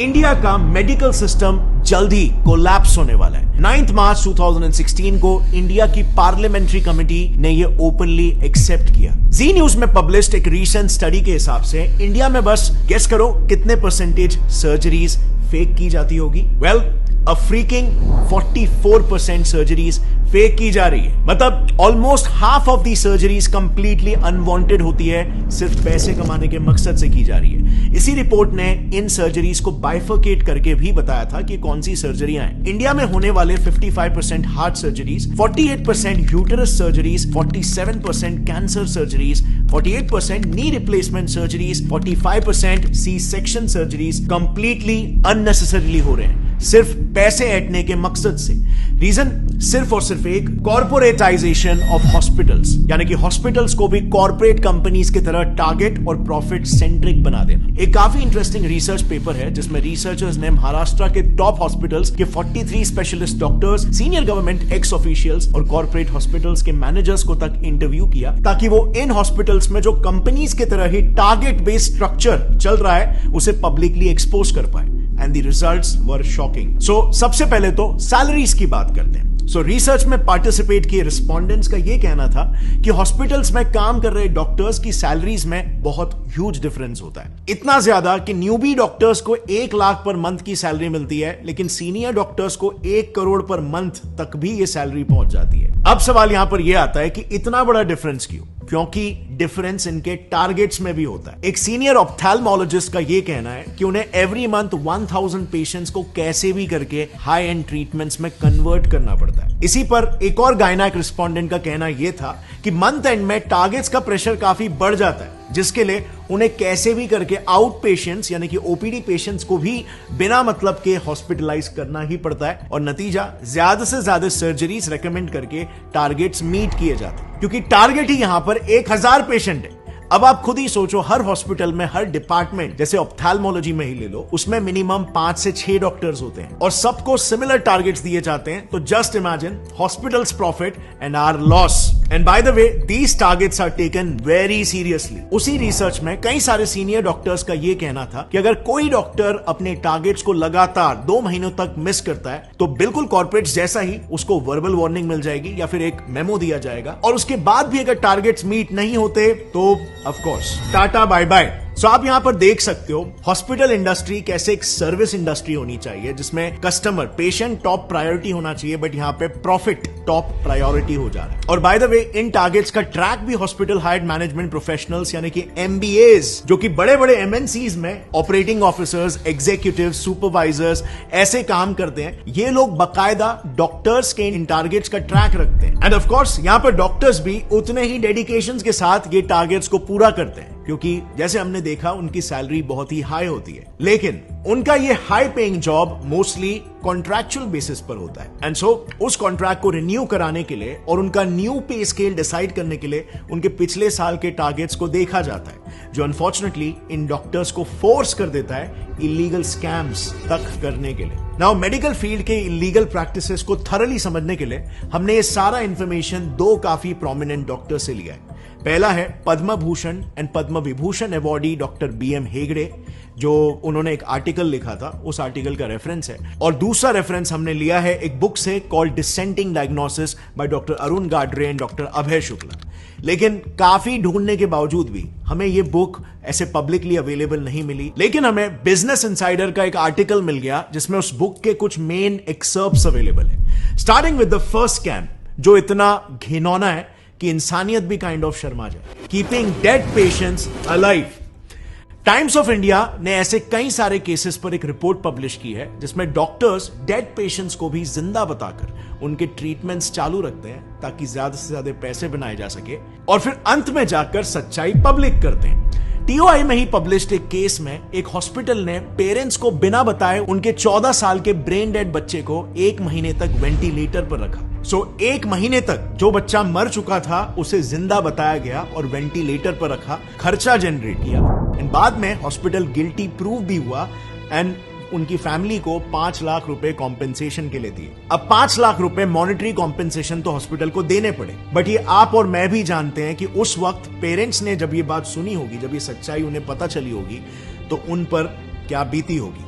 India का medical system जल्द ही collapse होने वाला है। 9 मार्च 2016 को इंडिया की पार्लियामेंट्री कमेटी ने यह ओपनली एक्सेप्ट किया। जी न्यूज में पब्लिश्ड एक रीसेंट स्टडी के हिसाब से इंडिया में बस गेस करो कितने परसेंटेज सर्जरीज फेक की जाती होगी। वेल, अ फ्रीकिंग 44% सर्जरीज फेक की जा रही है। मतलब almost half of the surgeries completely unwanted होती है, सिर्फ पैसे कमाने के मकसद से की जा रही है। इसी रिपोर्ट ने इन सर्जरीज को बाइफरकेट करके भी बताया था कि कौन सी सर्जरियां हैं। इंडिया में होने वाले 55% heart surgeries, 48% uterus surgeries, 47% cancer surgeries, 48% knee replacement surgeries, 45% C section surgeries completely unnecessarily हो रहे हैं, सिर्फ पैसे ऐंठने के मकसद से। रीजन सिर्फ और सिर्फ एक, कॉर्पोरेटाइजेशन ऑफ हॉस्पिटल्स, यानी कि हॉस्पिटल्स को भी कॉर्पोरेट कंपनीज की तरह टारगेट और प्रॉफिट सेंट्रिक बना देना। एक काफी इंटरेस्टिंग रिसर्च पेपर है जिसमें रिसर्चर्स ने महाराष्ट्र के टॉप हॉस्पिटल्स के 43 specialist doctors, senior government x officials और कॉर्पोरेट हॉस्पिटल्स के मैनेजर्स को तक इंटरव्यू किया, ताकि वो इन हॉस्पिटल्स में जो कंपनीज की तरह ही टारगेट बेस्ड स्ट्रक्चर चल रहा है उसे पब्लिकली एक्सपोज कर पाए। And the results were shocking. So, सबसे पहले तो सैलरीज की बात करते हैं। रिसर्च में पार्टिसिपेट किए रिस्पोंडेंट्स का यह कहना था कि हॉस्पिटल्स में काम कर रहे डॉक्टर्स की सैलरीज में बहुत ह्यूज डिफरेंस होता है। इतना ज्यादा कि न्यूबी डॉक्टर्स को 1 लाख पर मंथ की सैलरी मिलती है, लेकिन सीनियर डॉक्टर्स को 1 करोड़ पर मंथ तक भी ये सैलरी पहुंच जाती है। अब सवाल यहां पर यह आता है कि इतना बड़ा डिफरेंस क्यों? क्योंकि डिफरेंस इनके टारगेट्स में भी होता है। एक सीनियर ऑप्थेल्मोलॉजिस्ट का यह कहना है कि उन्हें एवरी मंथ 1000 पेशेंट्स को कैसे भी करके हाई एंड ट्रीटमेंट्स में कन्वर्ट करना पड़ता है। इसी पर एक और गायनेक रिस्पोंडेंट का कहना यह था कि मंथ एंड में टारगेट्स का प्रेशर काफी बढ़ जाता है, जिसके लिए उन्हें कैसे भी करके आउट पेशेंट्स यानी कि ओपीडी पेशेंट्स को भी बिना मतलब के हॉस्पिटलाइज करना ही पड़ता है, और नतीजा ज्यादा से ज्यादा सर्जरीज रेकमेंड करके टारगेट्स मीट किए जाते हैं, क्योंकि टारगेट ही यहां पर 1000 पेशेंट है। अब आप खुद ही सोचो, हर हॉस्पिटल में, हर डिपार्टमेंट, जैसे ऑप्थेल्मोलॉजी में ही ले लो, उसमें मिनिमम 5 से 6 डॉक्टर्स होते हैं और सबको सिमिलर टारगेट्स दिए जाते हैं। तो just imagine hospitals profit and our loss. And by the way, these targets are taken very seriously. उसी रिसर्च में कई सारे सीनियर डॉक्टर्स का यह कहना था कि अगर कोई डॉक्टर अपने टारगेट्स को लगातार 2 महीनों तक मिस करता है तो बिल्कुल कॉर्पोरेट्स जैसा ही उसको वर्बल वार्निंग मिल जाएगी या फिर एक मेमो दिया जाएगा, और उसके बाद भी अगर टारगेट्स मीट नहीं होते तो of course tata bye bye. So आप यहां पर देख सकते हो हॉस्पिटल इंडस्ट्री कैसे एक सर्विस इंडस्ट्री होनी चाहिए, जिसमें कस्टमर, पेशेंट टॉप प्रायोरिटी होना चाहिए, बट यहां पे प्रॉफिट टॉप प्रायोरिटी हो जा रहा है। और bye the way, in targets का ट्रैक भी हॉस्पिटल हायर्ड मैनेजमेंट प्रोफेशनल्स यानी कि एमबीएस, जो कि बड़े बड़े एमएनसीज में ऑपरेटिंग ऑफिसर्स, एग्जीक्यूटिव, सुपरवाइजर्स ऐसे काम करते हैं। ये लोग बकायदा डॉक्टर्स के इन टारगेट्स का ट्रैक रखते हैं, एंड ऑफ कोर्स यहां पर डॉक्टर्स भी उतने ही डेडिकेशन के साथ ये टारगेट्स को पूरा करते हैं, क्योंकि जैसे हमने देखा उनकी सैलरी बहुत ही हाई होती है। लेकिन उनका ये high paying job mostly contractual basis पर होता है, एंड सो उस कॉन्ट्रैक्ट को रिन्यू कराने के लिए और उनका न्यू पे स्केल डिसाइड करने के लिए उनके पिछले साल के टारगेट्स को देखा जाता है, जो अनफॉर्चुनेटली इन डॉक्टर्स को फोर्स कर देता है इलीगल स्कैम्स तक करने के लिए। नाउ, मेडिकल फील्ड के इलीगल प्रैक्टिसेस को थरली समझने के लिए हमने ये सारा इंफॉर्मेशन 2 काफी प्रोमिनेंट डॉक्टर से लिया है। पहला है Padma Bhushan and Padma Vibhushan awardee doctor B M Hegde, जो उन्होंने एक आर्टिकल लिखा था, उस आर्टिकल का रेफरेंस है। और दूसरा रेफरेंस हमने लिया है एक बुक से called dissenting diagnosis by doctor Arun Gadre and doctor Abhay Shukla. लेकिन काफी ढूंढने के बावजूद भी हमें यह बुक ऐसे पब्लिकली अवेलेबल नहीं मिली, लेकिन हमें बिजनेस इनसाइडर का एक आर्टिकल मिल गया जिसमें उस बुक के कुछ मेन एक्सर्प्ट्स अवेलेबल है। Starting with the first scam, जो इतना घिनौना है कि इंसानियत भी काइंड ऑफ शर्मा जाए। Keeping dead patients alive. Times of India ने ऐसे कई सारे केसेस पर एक रिपोर्ट पब्लिश की है जिसमें डॉक्टर्स डेड पेशेंट्स को भी जिंदा बताकर उनके ट्रीटमेंट्स चालू रखते हैं, ताकि ज्यादा से ज्यादा पैसे बनाए जा सके, और फिर अंत में जाकर सच्चाई पब्लिक करते हैं। टीओआई में ही पब्लिश्ड एक केस में एक हॉस्पिटल ने पेरेंट्स को बिना बताए उनके 14 साल के ब्रेन डेड बच्चे को 1 महीने तक वेंटिलेटर पर रखा। 1 महीने तक जो बच्चा मर चुका था उसे जिंदा बताया गया और वेंटिलेटर पर रखा, खर्चा जनरेट किया, एंड बाद में हॉस्पिटल गिल्टी प्रूव भी हुआ, एंड उनकी फैमिली को 5 लाख रुपए कॉम्पेंसेशन के लिए दिए। अब 5 लाख रुपए मॉनेटरी कॉम्पेंसेशन तो हॉस्पिटल को देने पड़े, बट ये आप और मैं भी जानते हैं कि उस वक्त पेरेंट्स ने जब ये बात सुनी होगी, जब ये सच्चाई उन्हें पता चली होगी, तो उन पर क्या बीती होगी।